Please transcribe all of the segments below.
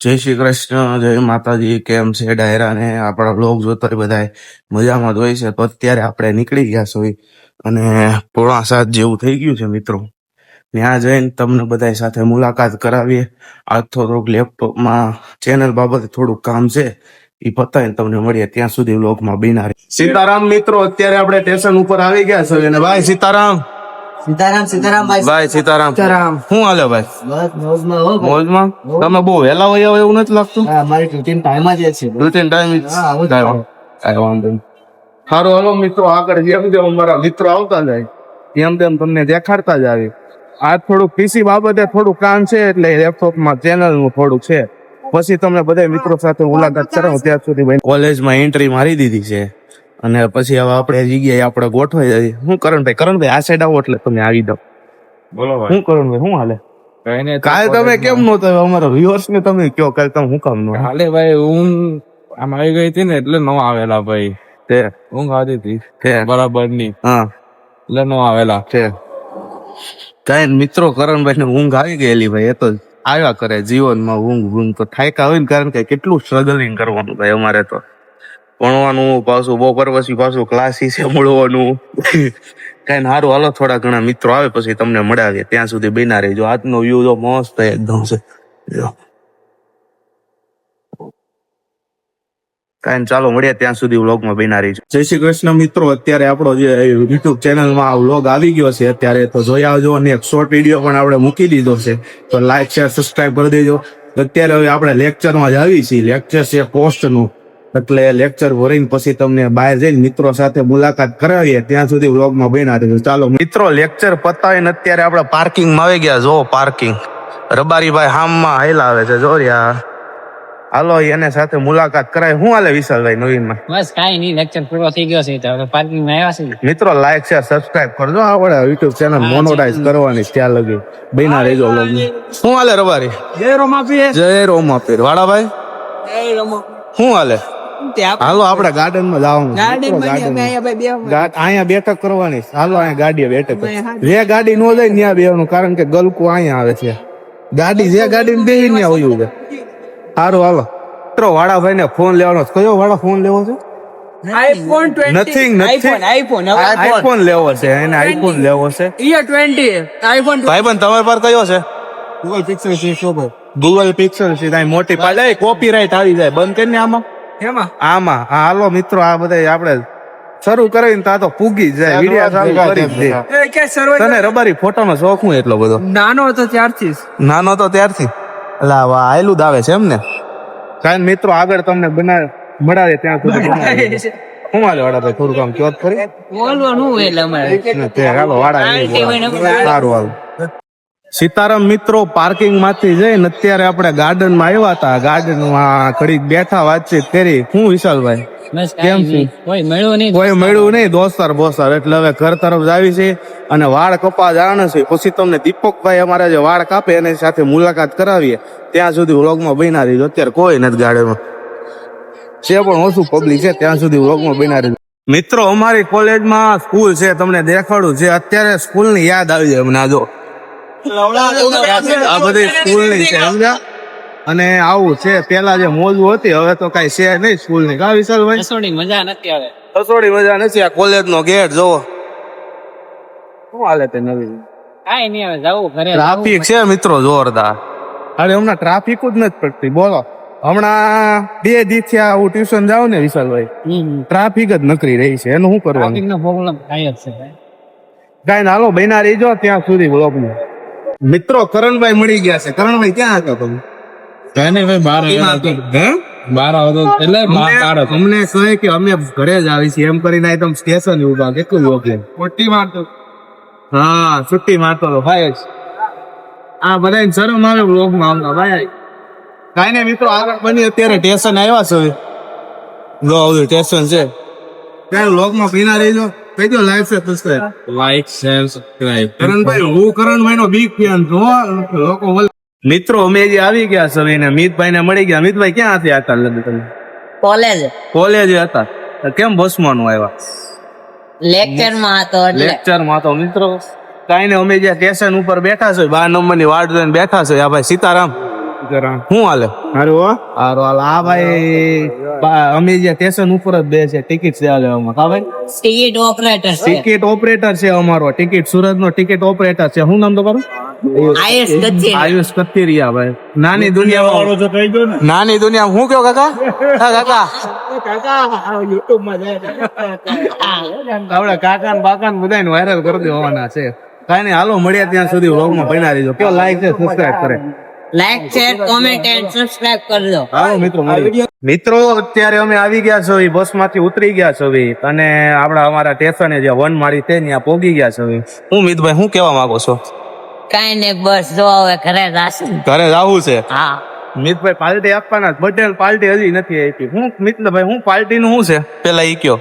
જય શ્રી કૃષ્ણ, જય માતાજી. કેમ છે ડાયરા ને આપણા બ્લોગ જોતો હોય બધા મજામાં જ હોય છે. તો અત્યારે આપણે નીકળી ગયા છીએ અને 6:45 જેવું થઈ ગયું છે મિત્રો. ત્યાં જઈને તમને બધા સાથે મુલાકાત કરાવીએ. આજ થોડુંક લેપટોપમાં ચેનલ બાબતે થોડુંક કામ છે, એ પતાવીને તમને મળીએ. ત્યાં સુધી બ્લોગમાં બિના રહે. સીતારામ મિત્રો, અત્યારે આપણે સ્ટેશન ઉપર આવી ગયા છીએ અને ભાઈ સીતારામ. સીતારામ ભાઈ સીતારામ. શું હાલે ભાઈ? બસ મોજમાં? તમે બહુ વહેલા હોય એવું નથી લાગતું? મારી રૂટીન ટાઈમ જ છે. રૂટીન ટાઈમ કાંઈ વાંધો નહીં. સારું, હાલો મિત્રો, આગળ જેમ જેમ અમારા મિત્રો આવતા જાય તેમ તેમ તમને દેખાડતા જ આવી. આ થોડુંક પીસી બાબતે થોડું કામ છે, એટલે લેપટોપમાં ચેનલનું થોડું છે. પછી તમને બધા મિત્રો સાથે મુલાકાત કરાવું. ત્યાં સુધી ભાઈ કોલેજમાં એન્ટ્રી મારી દીધી છે અને પછી હવે આપણે જગ્યાએ આપણે ગોઠવાઈ જઈએ. શું કરણભાઈ આ સાઈડ આવો એટલે તમે આવી દો. બોલો ભાઈ. શું કરણભાઈ, શું હાલે? કઈ નહીં. કાલ તમે કેમ નહોતો? અમારા વ્યુઅર્સ ને તમે કયો, કાલ તમે શું કામ નો? હાલે ભાઈ, ઊંઘ આમ આવી ગઈ હતી ને એટલે ન આવેલા ભાઈ. તે ઊંઘ આવતી હતી તે બરાબર ની, હા એટલે ન આવેલા. છે કઈ મિત્રો, કરણભાઈ ને ઊંઘ આવી ગયેલી ભાઈ. એ તો આવ્યા કરે જીવનમાં ઊંઘ તો થાયકા હોય ને, કારણ કે કેટલું સ્ટ્રગલિંગ કરવાનું ભાઈ અમારે તો. ભણવાનું પાછું, બપોર પછી પાછું ક્લાસીસ મળવાનું. કઈ સારું, હાલો થોડા ઘણા મિત્રો આવે પછી તમને મળાવીએ. ત્યાં સુધી બિના રહેજો. આજનો વ્યૂ તો મસ્ત એકદમ છે. જો કઈ ચાલો મળીએ, ત્યાં સુધી વ્લોગમાં બિના રહીજો. જય શ્રી કૃષ્ણ મિત્રો, અત્યારે આપણો જે યુટ્યુબ ચેનલમાં વ્લોગ આવી ગયો છે અત્યારે, તો જોઈ આવજો. અને એક શોર્ટ વિડીયો પણ આપણે મૂકી દીધો છે, તો લાઈક શેર સબસ્ક્રાઈબ કરી દેજો. અત્યારે હવે આપણે લેક્ચરમાં જ આવી છીએ. લેક્ચર છે પોસ્ટનું, એટલે લેક્ચર ભરીને પછી તમને બહાર જઈને મિત્રો સાથે મુલાકાત કરાવીએ. ત્યાં સુધી વ્લોગમાં બન્યા રહેજો. ચાલો મિત્રો, લેક્ચર પતાવીને અત્યારે આપણે પાર્કિંગમાં આવી ગયા. જો પાર્કિંગ રબારીભાઈ હામમાં હાઈલા આવે છે. જો યાર, હાલો એને સાથે મુલાકાત કરાય. શું હાલે વિશાલભાઈ નવીનમાં? બસ કાઈ નહીં, લેક્ચર પૂરો થઈ ગયો છે, તો પાર્કિંગ માં આવ્યા છે. મિત્રો લાઈક શેર સબસ્ક્રાઇબ કરજો. આપણે યુટ્યુબ ચેનલ મોનોટાઈઝ કરવાની ત્યાં લગી બિના રહેજો વ્લોગમાં. શું હાલે રબારી? જય રોમાપીર. જય રોમાપીર. વાળાભાઈ જય રોમા. શું હાલે? હાલો આપણે ગાર્ડનમાં જવાનું. અહીંયા બેઠક કરવાની. હાલો અહીંયા ગાડીએ બેઠક. જે ગાડી નો જાય ત્યાં બેવાનું, કારણ કે ગલકું અહીંયા આવે છે. ગાડી જે ગાડી ને બેસી ત્યાં હોય છે. સારું હાલો મિત્રો, વાળાભાઈ ને ફોન લેવાનો. કયો વાળા ફોન લેવો છે? આઈફોન 20. નથિંગ આઈફોન લેવો છે એને. આઈફોન લેવો છે. Year 20 iPhone. ભાઈબંધ તમારી પાસે કયો છે? ગૂગલ પિક્સલ છે. શોભો ગૂગલ પિક્સલ છે. ત્યાં મોટી પાડે કોપીરાઇટ આવી જાય. બંધ કરીને આમાં આમાં હાલો મિત્રો, આ બધા આપણે શરૂ કરીને તા તો પૂગી જાય. વિડિયો ચાલુ કરી દે. તને રબારી ફોટોનો શોખ હું એટલો બધો? નાનો હતો ત્યારથી. નાનો તો ત્યારથી. અલા વાહ, આયલું જ આવે છે એમ ને. કાંઈ મિત્રો, આગળ તમને મળાવે ત્યાં સુધી. શું હાલે વાળા? થોડું કામ ચોત કરી બોલવાનું એટલે અમારે હાલો વાળા. સારું હાલ. સીતારામ મિત્રો, પાર્કિંગ માંથી જઈને અત્યારે આપણે ગાર્ડન માં આવ્યા હતા. ગાર્ડન માં ઘડીક બેઠા, વાતચીત કરી. શું વિશાલભાઈ કેમ છે? કોઈ મળ્યું નહીં દોસ્તાર બોસ્તાર. એટલે હવે ઘર તરફ આવી છે અને વાળ કપા જવાના છે. પછી તમને દીપકભાઈ અમારા જે વાળ કાપે એની સાથે મુલાકાત કરાવીએ. ત્યાં સુધી વ્લોગમાં બન્યા રહીજો. અત્યારે કોઈ નથી ગાર્ડનમાં, છે પણ ઓછું પબ્લિક છે. ત્યાં સુધી વ્લોગમાં બન્યા રહીજો. મિત્રો, અમારી કોલેજમાં સ્કૂલ છે, તમને દેખાડું છે. અત્યારે સ્કૂલ ની યાદ આવી જાય અમને. જો આ બધી સ્કૂલ ની છે સમજ્યા. અને આવું છે, પેલા જે મોજું હતી હવે તો કઈ છે નહીં સ્કૂલ ની. કા વિશાલભાઈ? થોડી મજા નથી આવે. થોડી મજા નથી. આ કોલેજ નો ગેટ જોવો. શું હાલે તે નવી? કાઈ નહીં, હવે જાવું ઘરે. ટ્રાફિક છે મિત્રો જોરદાર. અરે હમણાં ટ્રાફિક જ નથી પડતી. બોલો, હમણાં 2 દિવસ થયા હું ટ્યુશન જાઉં ને વિશાલભાઈ, ટ્રાફિક જ નકરી રહી છે. એનું શું કરવાનું? ટ્રાફિક નો પ્રોબ્લેમ થાય જ છે. કઈ ના, હાલો બન્યા રહીજો ત્યાં સુધી વ્લોગમાં. મિત્રો, કરણભાઈ મળી ગયા છે. કરણભાઈ ક્યાં હતા તમે? કઈ નહીં ભાઈ, બહાર આવતો એટલે અમને કહે કે અમે ઘરે જ આવી છીએ એમ કરીને તમે સ્ટેશન ઉભા. કેટલું યોગ્ય મોટી મારતો. હા, છુટ્ટી મારતો હતો ભાઈ. આ બધા શરમ આવે વ્લોગમાં આવતા ભાઈ. કઈ નહીં મિત્રો, આગળ બની અત્યારે સ્ટેશન આવ્યા છે. જો આવતું સ્ટેશન છે. કઈ વ્લોગમાં પીના રહીજો. કહી દો લાઈક શેર સબસ્ક્રાઇબ. કરણભાઈ, હું કરણભાઈ નો બિગ ફેન છું. લોકો મિત્રો અમે જે આવી ગયા છે ને મિતભાઈ ને મળી ગયા. મિતભાઈ ક્યાં હતા? કોલેજ હતા. કેમ બસમાં નું આવ્યા? લેક્ચરમાં હતો. મિત્રો કઈ ને, અમે જ્યાં સ્ટેશન ઉપર બેઠા છે, 12 નંબરની વાર્ડ જોઈને બેઠા છે. આ ભાઈ સીતારામ શું હાલે હારું હાલ આ ભાઈ અમે જે સ્ટેશન ઉપર જ બે છે ટિકિટ છે લેવામાં હા ભાઈ ટિકિટ ઓપરેટર ટિકિટ ઓપરેટર છે અમારો ટિકિટ સુરત નો ટિકિટ ઓપરેટર છે શું નામ તમારું આયુષ કથિરિયા ભાઈ નાની દુનિયામાં નાની દુનિયા હું કયો કાકા હા કાકા આપડે કાકા ને બાકા ને બધા વાયરલ કરી દેવાના છે કઈ નઈ હાલો મળ્યા ત્યાં સુધી વ્લોગમાં બના રહીજો કેવો લાઈક છે સબસ્ક્રાઇબ કરે like share comment and subscribe કરજો હાલો મિત્રો અત્યારે અમે આવી ગયા છો બસ માંથી ઉતરી ગયા છો અને આપડા અમારા સ્ટેશને જે વન માળી છે ત્યાં પોગી ગયા છો હું મિતભાઈ શું કેવા માંગો છો કઈ ને બસ જો હવે ઘરે જાશું ઘરે જવું છે હા મિતભાઈ પાર્ટી આપવાના બર્થડે પાર્ટી હજી નથી આપી હું મિતભાઈ હું પાર્ટી નું શું છે પેલા ઈ કયો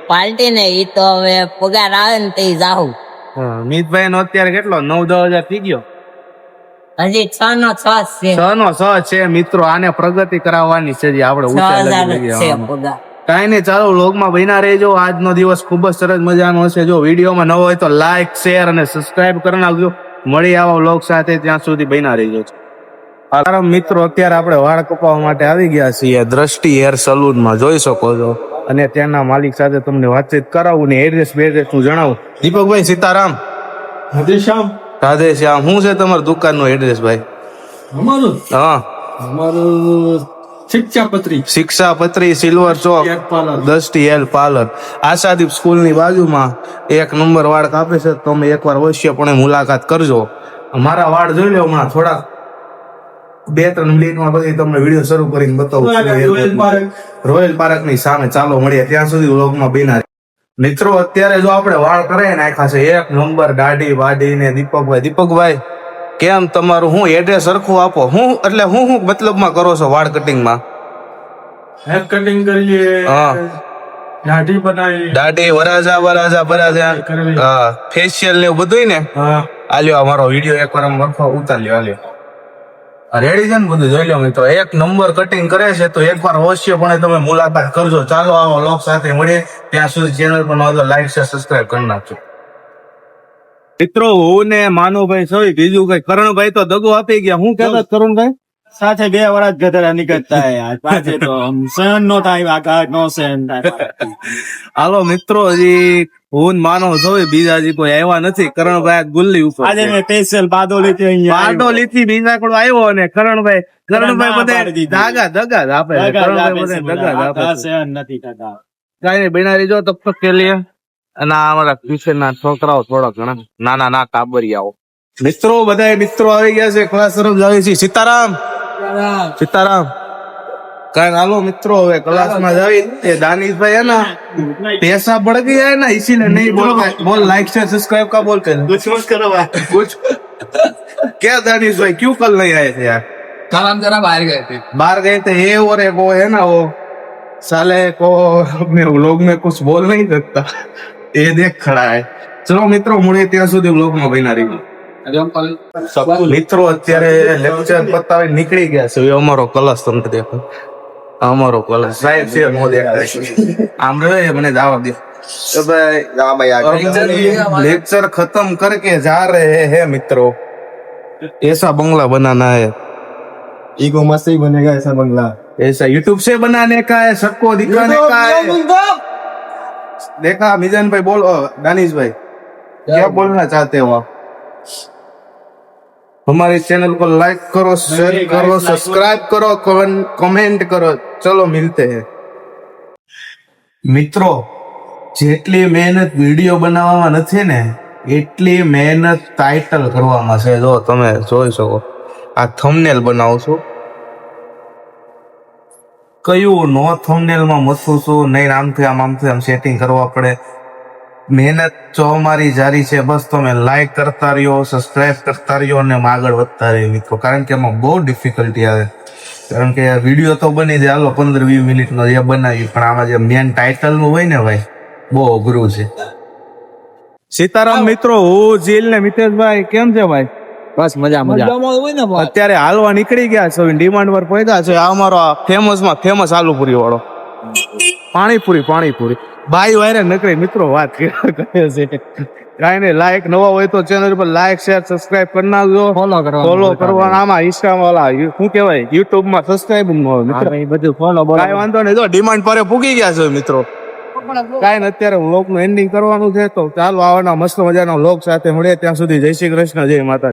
પાર્ટી ને ઈ તો હવે પગાર આવે ને તે જાહું મિતભાઈ નો અત્યારે કેટલો 9-10 હજાર થઈ ગયો હજી 6 નો 6 છે 6 નો 6 છે મિત્રો આને પ્રગતિ કરાવવાની છે જે આપણે 6,000 છે પગાર કઈ નઈ ચાલો વ્લોગમાં બન્યા રહેજો આજનો દિવસ ખૂબ જ સરસ મજાનો હશે જો વિડીયોમાં નવો હોય તો લાઈક શેર અને સબસ્ક્રાઇબ કરી નાખજો મળી આવા વ્લોગ સાથે ત્યાં સુધી બન્યા રહેજો મિત્રો અત્યારે આપણે વાળ કપાવવા માટે આવી ગયા છીએ દ્રષ્ટિ હેર સલૂન માં જોઈ શકો છો અને ત્યાંના માલિક સાથે તમને વાતચીત કરાવું ને એડ્રેસ બેડ્રેસ હું જણાવું દીપકભાઈ સીતારામ રાધે શ્યામ શું છે તમારી દુકાન નું એડ્રેસ ભાઈ અમારું હા અમારું શિક્ષાપત્રી સિલ્વર ચોક દ્રષ્ટિ હેર પાર્લર આશાદીપ સ્કૂલ ની બાજુમાં 1 નંબર વાળ કાપે છે તમે એકવાર અવશ્યપણે મુલાકાત કરજો મારા વાળ જોઈ લો હમણાં થોડા 2-3 મિનિટમાં પછી તમને વિડીયો શરૂ કરીને બતાવું રોયલ પાર્ક ની સામે ચાલો મળીએ ત્યાં સુધી વ્લોગમાં બન્યા મિત્રો અત્યારે જો આપણે વાળ કરાવી નાખ્યા છે 1 નંબર દાઢી વાઢી ને દીપકભાઈ કેમ તમારું હું એડ્રેસ સરખું આપો હું એટલે હું મતલબમાં કરો છો વાળ કટિંગમાં હેર કટિંગ કરીએ હા દાઢી બનાવી દાઢી વરાજા હા ફેશિયલ ને એવું બધું ને હા આલ્યો અમારો વિડીયો એકવાર આમ વખો ઉતાર્યો આલ્યો રેડી છે ને બધું જોઈ લો મિત્રો 1 નંબર કટિંગ કરે છે તો એકવાર અવશ્યપણે તમે મુલાકાત કરજો ચાલો આવો લોક સાથે મળીએ ત્યાં સુધી ચેનલ પર નવો લાઈક શેર સબસ્ક્રાઇબ કરી નાખજો મિત્રો હું ને માનુભાઈ સોઈ બીજું કઈ કરણભાઈ તો દગો આપી ગયા હું કહેતા કરણભાઈ સાથે 2 વર્ષ ગધેડા નીકળતા યાર પાછે તો સહન નો થાય આઘાત નો સહન થાય હાલો મિત્રો હજી હું માનો જોઈ બીજા હજી કોઈ આવ્યા નથી કરણભાઈ ગુલ્લી ઉપર આજે મેં સ્પેશિયલ બાદોલી થી અહીંયા બારડોલી થી બીજા કોઈ આવ્યો અને કરણભાઈ બધે દગા આપે કરણભાઈ બધે દગા આપે સહન નથી થતા કઈ નઈ બનાવી જો તબ તક કે લીએ અને અમારા ટ્યુશન ના છોકરાઓ થોડા ઘણા નાના કાબરિયાઓ મિત્રો બધા મિત્રો આવી ગયા છે ક્લાસ તરફ જાય છે સીતારામ કઈ હાલો મિત્રો હવે ક્લાસ માં જાવી એ दानिशभाई है ना पैसा बढ़ गया है ना इसीलिए नहीं बोल लाइक शेयर सब्सक्राइब का बोलते हैं कुछ मत करो भाई कुछ क्या दानिशभाई क्यों कल नहीं आए थे यार कल हम जरा बाहर गए थे ये और एक वो है ना वो साले को अपने व्लॉग में कुछ बोल नहीं सकता ये देख खड़ा है चलो મિત્રો મળીએ ત્યાં સુધી વ્લોગ માં બન્યા રહીજો મિત્રો અત્યારે લેક્ચર પતાવી નીકળી ગયા છે અમારો ક્લાસ તમને દેખો અમારો ક્લાસ સાહેબ છે નો દેખાય આમ રે મને જવાબ દે तो भाई लेक्चर खत्म करके जा रहे हैं मित्रों ऐसा बंगला बनाना है ईगो मस्त ही बनेगा ऐसा बंगला ऐसा यूट्यूब से बनाने का है सबको दिखाने का है देखा मिजान भाई बोलो दानिश भाई क्या बोलना चाहते हो आप हमारे चैनल को लाइक करो शेयर करो सब्सक्राइब करो कमेंट करो चलो मिलते हैं મિત્રો જેટલી મહેનત વિડીયો બનાવવામાં નથી ને એટલી મહેનત ટાઇટલ કરવામાં છે જો તમે જોઈ શકો આ થંબનેલ બનાવું છું કયું નો થંબનેલ માં મથું છું નહીં આમથી આમ સેટિંગ કરવા પડે મહેનત જો અમારી જારી છે બસ તમે લાઈક કરતા રહ્યો સબસ્ક્રાઇબ કરતા રહ્યો અને આગળ વધતા રહ્યો મિત્રો કારણ કે એમાં બહુ ડિફિકલ્ટી આવે કારણ કે વિડીયો તો બની જાય હાલો 15-20 મિનિટનો જે બનાવી પણ આમાં જે મેન ટાઇટલ નું હોય ને ભાઈ બહુ અઘરું છે સીતારામ મિત્રો હું જીલ ને મિતેશભાઈ કેમ છે ભાઈ बस मजा અત્યારે હાલવા નીકળી ગયા છો ડિમાન્ડ પર પહોંચ્યા છે આ અમારો ફેમસ માં ફેમસ આલુપુરી વાળો પાણીપુરી ભાઈ વાયરે નકરી મિત્રો વાત કરે છે કાંઈ નહીં, લાઈક નવા હોય તો ચેનલ પર લાઈક શેર સબસ્ક્રાઇબ કરી નાખજો. ફોલો કરવાના આમાં ઇન્સ્ટામાં વાળા શું કહેવાય યુટ્યુબ માં સબસ્ક્રાઇબ મિત્રો બધું ફોલો કાંઈ વાંધો નહીં. જો ડિમાન્ડ પર પૂગી ગયા છે મિત્રો. કાંઈ ને અત્યારે વ્લોગ નું એન્ડિંગ કરવાનું છે, તો ચાલો આવવાના મસ્ત મજાના વ્લોગ સાથે મળીએ. ત્યાં સુધી જય શ્રી કૃષ્ણ, જય માતા.